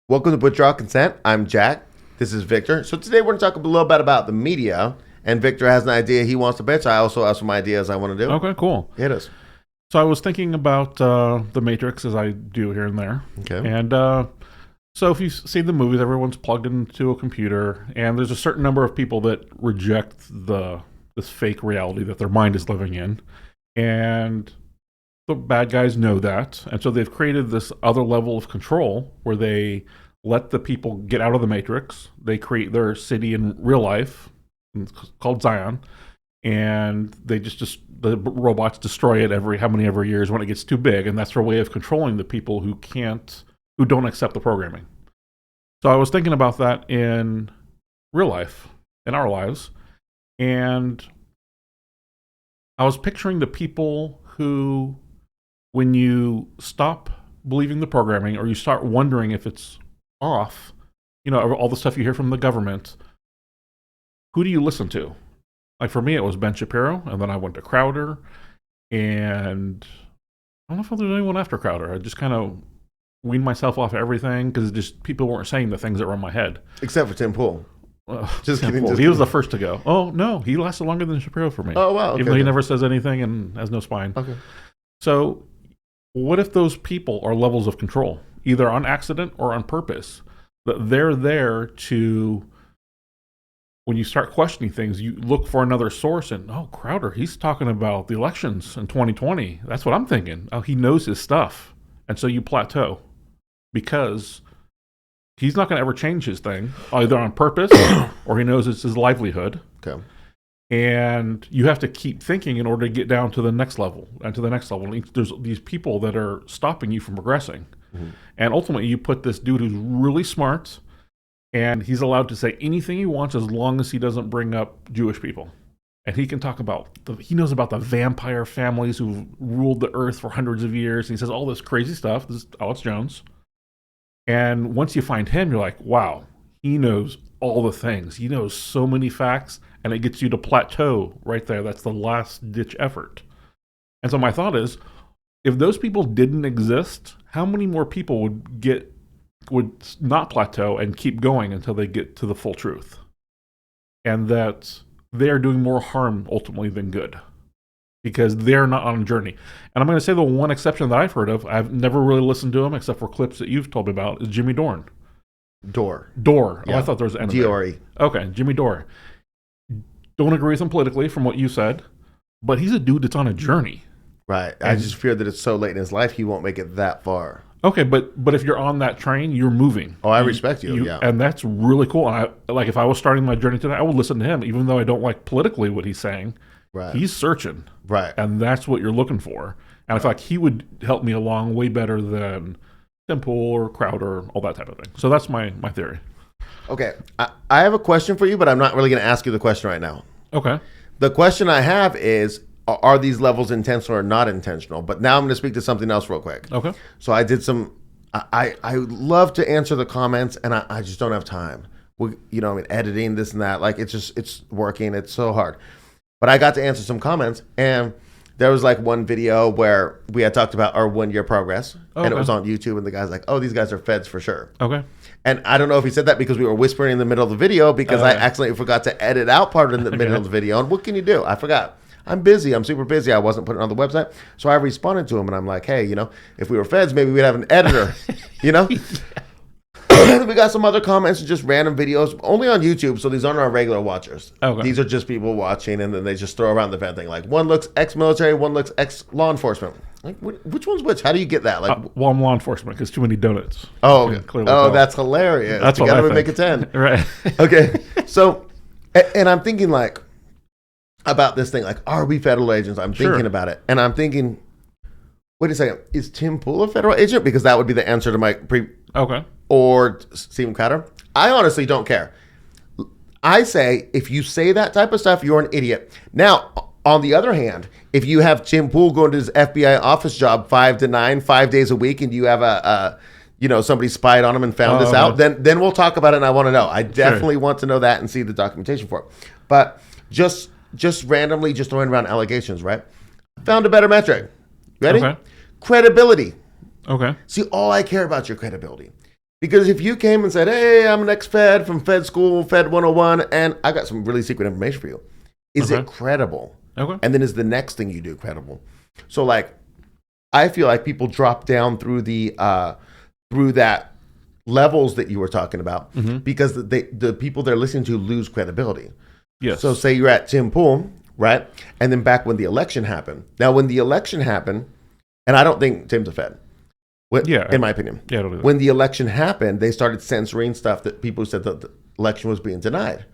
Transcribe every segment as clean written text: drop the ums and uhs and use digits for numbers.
Welcome to Withdraw Consent. I'm Jack. This is Victor. So today we're going to talk a little bit about the media. And Victor has an idea he wants to pitch. I also have some ideas I want to do. Okay, cool. Hit us. So I was thinking about The Matrix, as I do here and there. Okay. And so if you see the movies, everyone's plugged into a computer, and there's a certain number of people that reject this fake reality that their mind is living in. And the bad guys know that. And so they've created this other level of control where they let the people get out of the Matrix. They create their city in real life, called Zion, and they just the robots destroy it every years when it gets too big, and that's their way of controlling the people who don't accept the programming. So I was thinking about that in real life, in our lives, and I was picturing the people who, when you stop believing the programming or you start wondering if it's off, all the stuff you hear from the government, who do you listen to? Like for me, it was Ben Shapiro, and then I went to Crowder, and I don't know if there's anyone after Crowder. I just kind of weaned myself off everything because just people weren't saying the things that were in my head. Except for Tim Pool. Just kidding. He was the first to go. Oh, no, he lasted longer than Shapiro for me. Oh, wow. Okay, even though he never says anything and has no spine. Okay. So what if those people are levels of control, either on accident or on purpose, that they're there to... When you start questioning things, you look for another source, and Crowder, he's talking about the elections in 2020. That's what I'm thinking. Oh, he knows his stuff. And so you plateau because he's not going to ever change his thing, either on purpose or he knows it's his livelihood. Okay. And you have to keep thinking in order to get down to the next level and to the next level. There's these people that are stopping you from progressing. Mm-hmm. And ultimately, you put this dude who's really smart, and he's allowed to say anything he wants as long as he doesn't bring up Jewish people. And he can talk about, he knows about the vampire families who've ruled the earth for hundreds of years. And he says all this crazy stuff. This is Alex Jones. And once you find him, you're like, wow, he knows all the things. He knows so many facts, and it gets you to plateau right there. That's the last ditch effort. And so my thought is, if those people didn't exist, how many more people would not plateau and keep going until they get to the full truth? And that they are doing more harm ultimately than good because they're not on a journey. And I'm going to say the one exception that I've heard of, I've never really listened to him except for clips that you've told me about, is Jimmy Dore. Dore. Yeah. Oh, I thought there was an N. D-O-R-E. Okay, Jimmy Dore. Don't agree with him politically from what you said, but he's a dude that's on a journey. Right. I just fear that it's so late in his life he won't make it that far. Okay, but if you're on that train, you're moving. Oh, I respect you, yeah. And that's really cool. And if I was starting my journey today, I would listen to him, even though I don't like politically what he's saying. Right. He's searching. Right. And that's what you're looking for. And I feel like he would help me along way better than Tim Pool or Crowder, all that type of thing. So that's my theory. Okay. I have a question for you, but I'm not really going to ask you the question right now. Okay. The question I have is, are these levels intentional or not intentional? But now I'm going to speak to something else real quick. Okay. So I did I love to answer the comments, and I just don't have time. Editing, this and that. Like, it's working. It's so hard. But I got to answer some comments, and there was like one video where we had talked about our 1 year progress, and it was on YouTube, and the guy's like, oh, these guys are feds for sure. Okay. And I don't know if he said that because we were whispering in the middle of the video because I accidentally forgot to edit out part in the middle of the video. And what can you do? I forgot. I'm busy. I'm super busy. I wasn't putting it on the website. So I responded to him, and I'm like, hey, if we were feds, maybe we'd have an editor, We got some other comments and just random videos, only on YouTube, so these aren't our regular watchers. Okay. These are just people watching, and then they just throw around the vent thing. Like, one looks ex-military, one looks ex-law enforcement. Like, which one's which? How do you get that? Like, well, I'm law enforcement because too many donuts. Oh, okay. That's hilarious. That's what I think. Make it 10. Right. Okay. So, and I'm thinking, like, about this thing, like, are we federal agents? I'm thinking about it, and I'm thinking, wait a second, is Tim Pool a federal agent? Because that would be the answer to my or Stephen Crowder. I honestly don't care. I say, if you say that type of stuff, you're an idiot. Now, on the other hand, if you have Tim Pool going to his FBI office job 5 to 9, 5 days a week, and you have somebody spied on him and found this out, then we'll talk about it, and I want to know. I definitely want to know that and see the documentation for it. But just randomly just throwing around allegations, right? Found a better metric. Ready? Okay. Credibility. Okay. See, all I care about is your credibility. Because if you came and said, hey, I'm an ex-Fed from Fed School, Fed 101, and I got some really secret information for you, is it credible? Okay. And then is the next thing you do credible? So like, I feel like people drop down through through that levels that you were talking about because the people they're listening to lose credibility. Yes. So say you're at Tim Pool, right? And then back when the election happened. Now, when the election happened, and I don't think Tim's a Fed. In my opinion. Yeah, I don't do that. When the election happened, they started censoring stuff that people said that the election was being denied.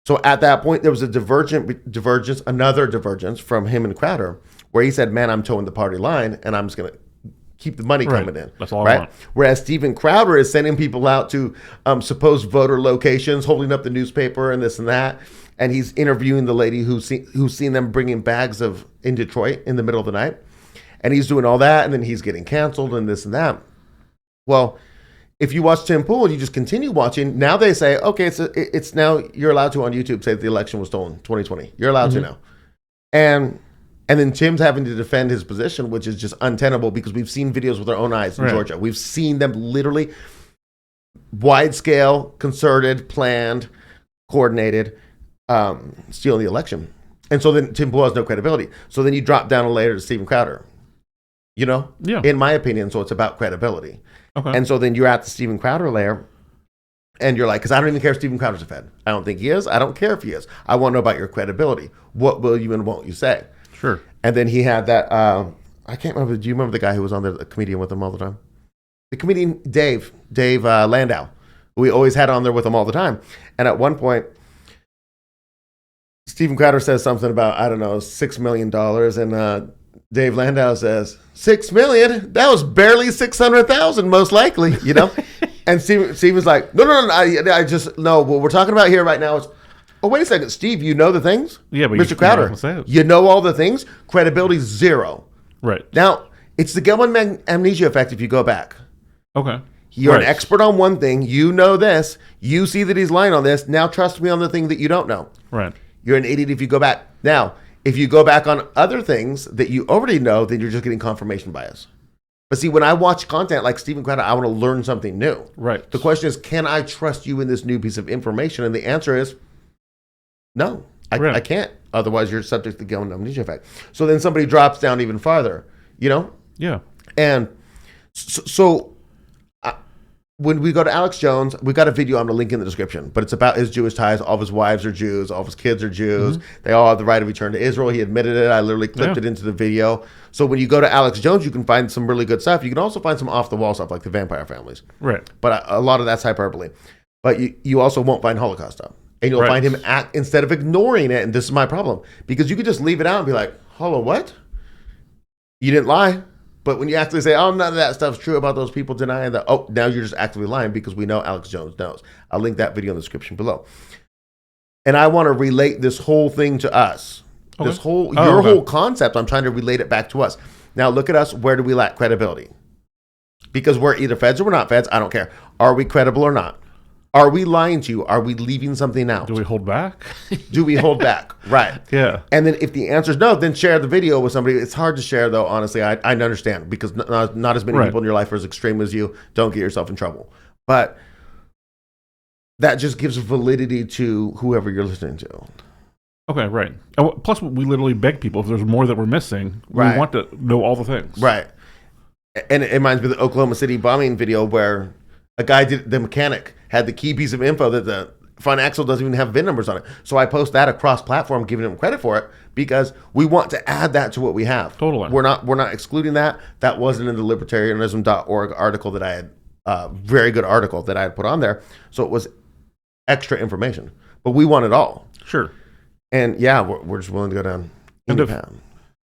So at that point, there was a another divergence from him and Crowder, where he said, man, I'm towing the party line, and I'm just going to keep the money coming in. That's all I want. Whereas Steven Crowder is sending people out to supposed voter locations, holding up the newspaper and this and that. And he's interviewing the lady who's seen them bringing bags in Detroit in the middle of the night. And he's doing all that, and then he's getting canceled and this and that. Well, if you watch Tim Pool and you just continue watching, now they say, okay, it's now you're allowed to on YouTube say that the election was stolen 2020. You're allowed to now. And then Tim's having to defend his position, which is just untenable because we've seen videos with our own eyes in Georgia. We've seen them literally wide scale, concerted, planned, coordinated, stealing the election. And so then Tim Pool has no credibility. So then you drop down a layer to Steven Crowder. You know? Yeah. In my opinion, so it's about credibility. Okay. And so then you're at the Steven Crowder layer, and you're like, because I don't even care if Steven Crowder's a Fed. I don't think he is. I don't care if he is. I want to know about your credibility. What will you and won't you say? Sure. And then he had that, I can't remember, do you remember the guy who was on there, the comedian with him all the time? The comedian Dave Landau, who we always had on there with him all the time. And at one point, Steven Crowder says something about, I don't know, $6 million, and Dave Landau says, $6 million? That was barely 600,000, most likely, you know? And Steven's like, no, I just, no, what we're talking about here right now is, oh, wait a second, Steve, you know the things? Yeah, but Mr. Crowder, you know all the things? Credibility zero. Right. Now, it's the Gelman amnesia effect if you go back. Okay. You're an expert on one thing. You know this. You see that he's lying on this. Now trust me on the thing that you don't know. Right. You're an idiot if you go back. Now, if you go back on other things that you already know, then you're just getting confirmation bias. But see, when I watch content like Steven Crowder, I want to learn something new. Right. The question is, can I trust you in this new piece of information? And the answer is, no, I can't. Otherwise, you're subject to the Gelman amnesia effect. So then somebody drops down even farther, you know? Yeah. And so when we go to Alex Jones, we got a video I'm going to link in the description, but it's about his Jewish ties. All of his wives are Jews. All of his kids are Jews. They all have the right of return to Israel. He admitted it. I literally clipped it into the video. So when you go to Alex Jones, you can find some really good stuff. You can also find some off-the-wall stuff like the vampire families. Right. But a lot of that's hyperbole. But you also won't find Holocaust stuff. And you'll find him instead of ignoring it, and this is my problem, because you could just leave it out and be like, hello, what? You didn't lie. But when you actually say, oh, none of that stuff's true about those people denying that, oh, now you're just actively lying because we know Alex Jones knows. I'll link that video in the description below. And I want to relate this whole thing to us. Okay. This whole, whole concept, I'm trying to relate it back to us. Now look at us, where do we lack credibility? Because we're either feds or we're not feds, I don't care. Are we credible or not? Are we lying to you? Are we leaving something out? Do we hold back? Do we hold back? Right. Yeah. And then if the answer is no, then share the video with somebody. It's hard to share, though, honestly. I understand, because not as many people in your life are as extreme as you. Don't get yourself in trouble. But that just gives validity to whoever you're listening to. Okay, right. And plus, we literally beg people, if there's more that we're missing, we want to know all the things. Right. And it reminds me of the Oklahoma City bombing video where a guy the mechanic had the key piece of info that the front axle doesn't even have VIN numbers on it. So I post that across platform, giving him credit for it, because we want to add that to what we have. Totally. We're not excluding that. That wasn't in the libertarianism.org article that I had, very good article that I had put on there. So it was extra information. But we want it all. Sure. And yeah, we're just willing to go down any path.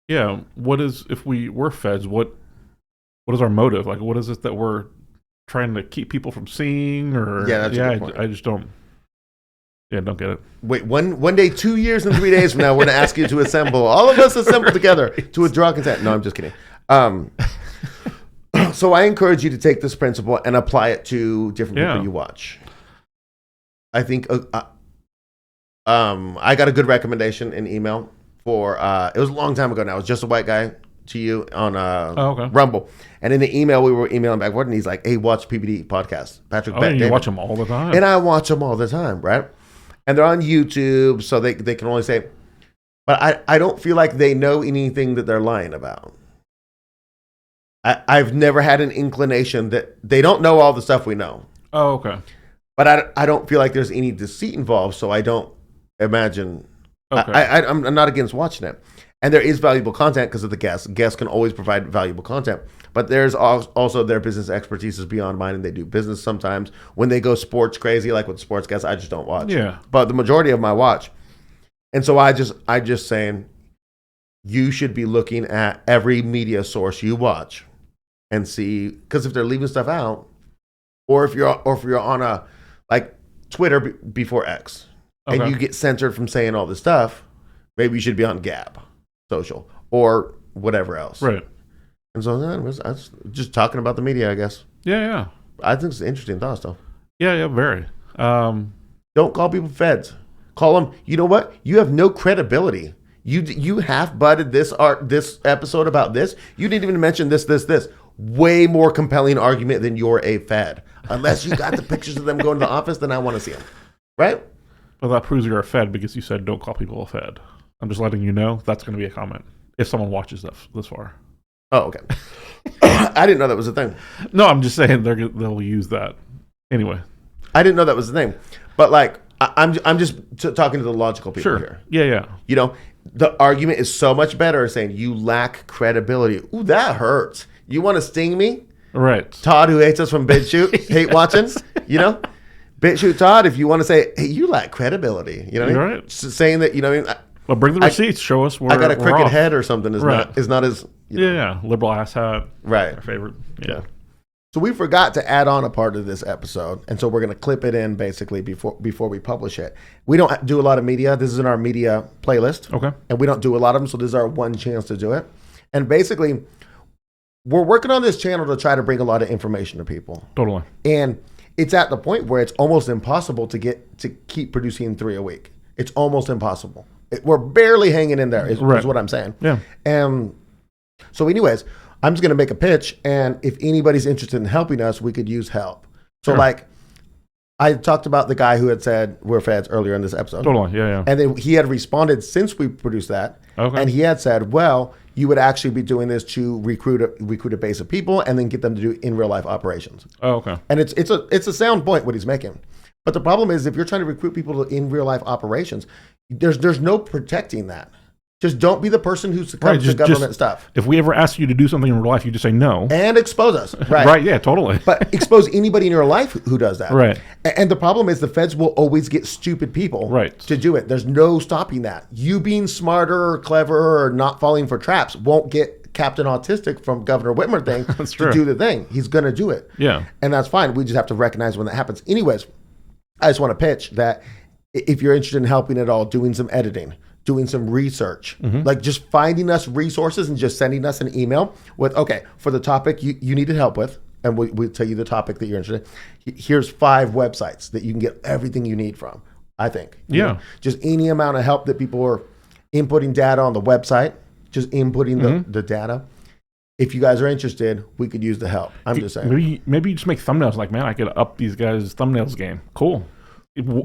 Yeah. What is, if we're feds, what is our motive? Like, what is it that we're trying to keep people from seeing? Or that's a good point. I just don't get it. Wait, one day, 2 years and 3 days from now, we're going to ask you to assemble, all of us assemble together to withdraw consent. No, I'm just kidding. So I encourage you to take this principle and apply it to different people you watch. I think I got a good recommendation in email for, it was a long time ago now. It was just a white guy to you on okay. Rumble. And in the email, we were emailing back and forth, and he's like, hey, watch PBD podcast. Patrick Bet. You watch them all the time. And I watch them all the time, right? And they're on YouTube, so they can only say, but I don't feel like they know anything that they're lying about. I've never had an inclination that they don't know all the stuff we know. Oh, okay. But I don't feel like there's any deceit involved, so I don't imagine. Okay. I'm not against watching it. And there is valuable content because of the guests. Guests can always provide valuable content. But there's also their business expertise is beyond mine, and they do business sometimes. When they go sports crazy, like with sports guests, I just don't watch. Yeah. But the majority of them I watch. And so I just saying, you should be looking at every media source you watch and see, because if they're leaving stuff out, or if you're on a like Twitter before X, okay, and you get censored from saying all this stuff, maybe you should be on Gab social or whatever else. Right. And so I was just talking about the media, I guess. Yeah. I think it's an interesting thought, though. Yeah, very. Don't call people feds. Call them. You know what? You have no credibility. You half-butted this episode about this. You didn't even mention this. Way more compelling argument than you're a fed. Unless you got the pictures of them going to the office, then I want to see them. Right? Well, that proves you're a fed because you said don't call people a fed. I'm just letting you know that's going to be a comment if someone watches this far. Oh, okay. I didn't know that was a thing. No, I'm just saying they'll use that. Anyway. I didn't know that was a thing. But like, I'm just talking to the logical people here. Yeah. You know, the argument is so much better saying you lack credibility. Ooh, that hurts. You want to sting me? Right. Todd, who hates us from BitChute, hate watching, you know? BitChute Todd, if you want to say, hey, you lack credibility. You know what I mean? Right. Saying that, you know what I mean? Well, bring the receipts. Show us where I got a crooked head or something is not as... Yeah. Liberal ass hat. Right. Our favorite. Yeah. So we forgot to add on a part of this episode, and so we're going to clip it in basically before we publish it. We don't do a lot of media. This is in our media playlist. Okay. And we don't do a lot of them, so this is our one chance to do it. And basically, we're working on this channel to try to bring a lot of information to people. Totally. And it's at the point where it's almost impossible to keep producing 3 a week. It's almost impossible. We're barely hanging in there, is what I'm saying. Yeah. And so anyways, I'm just going to make a pitch, and if anybody's interested in helping us, we could use help. So like, I talked about the guy who had said we're feds earlier in this episode. Totally, yeah. And then he had responded since we produced that. Okay. And he had said, well, you would actually be doing this to recruit a base of people and then get them to do in real life operations. Oh, okay. And it's a sound point what he's making. But the problem is if you're trying to recruit people to in real life operations, there's no protecting that. Just don't be the person who succumbs to government stuff. If we ever ask you to do something in real life, you just say no. And expose us. Right. Right, yeah, totally. But expose anybody in your life who does that. Right. And the problem is the feds will always get stupid people to do it. There's no stopping that. You being smarter or clever or not falling for traps won't get Captain Autistic from Governor Whitmer thing to do the thing. He's going to do it. Yeah. And that's fine. We just have to recognize when that happens. Anyways, I just want to pitch that if you're interested in helping at all, doing some editing, doing some research, like just finding us resources and just sending us an email with, okay, for the topic you needed help with, and we'll tell you the topic that you're interested in. Here's 5 websites that you can get everything you need from, I think. You know, just any amount of help that people are inputting data on the website, just inputting the data. If you guys are interested, we could use the help. I'm just saying. Maybe you just make thumbnails like, man, I could up these guys' thumbnails game. Cool.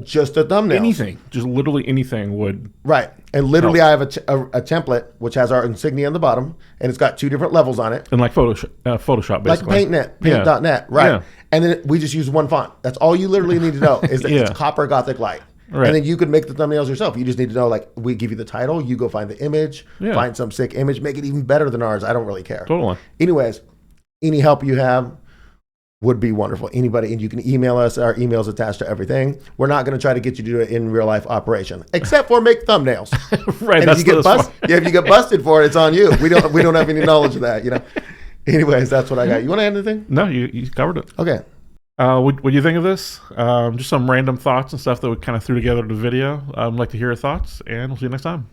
Just a thumbnail. Anything. Just literally anything would. Right. And literally I have a template which has our insignia on the bottom, and it's got 2 different levels on it. And like Photoshop, basically. Like paint.net. Right. Yeah. And then we just use one font. That's all you literally need to know is that it's copper Gothic light. Right. And then you could make the thumbnails yourself. You just need to know, like, we give you the title, you go find the image, find some sick image, make it even better than ours. I don't really care. Totally. Anyways, any help you have would be wonderful. Anybody, and you can email us. Our email's attached to everything. We're not going to try to get you to do it in real life operation, except for make thumbnails. Right. And if you get busted for it, it's on you. We don't have any knowledge of that. You know. Anyways, that's what I got. You want to add anything? No, you covered it. Okay. What do you think of this? Just some random thoughts and stuff that we kind of threw together in the video. I'd like to hear your thoughts, and we'll see you next time.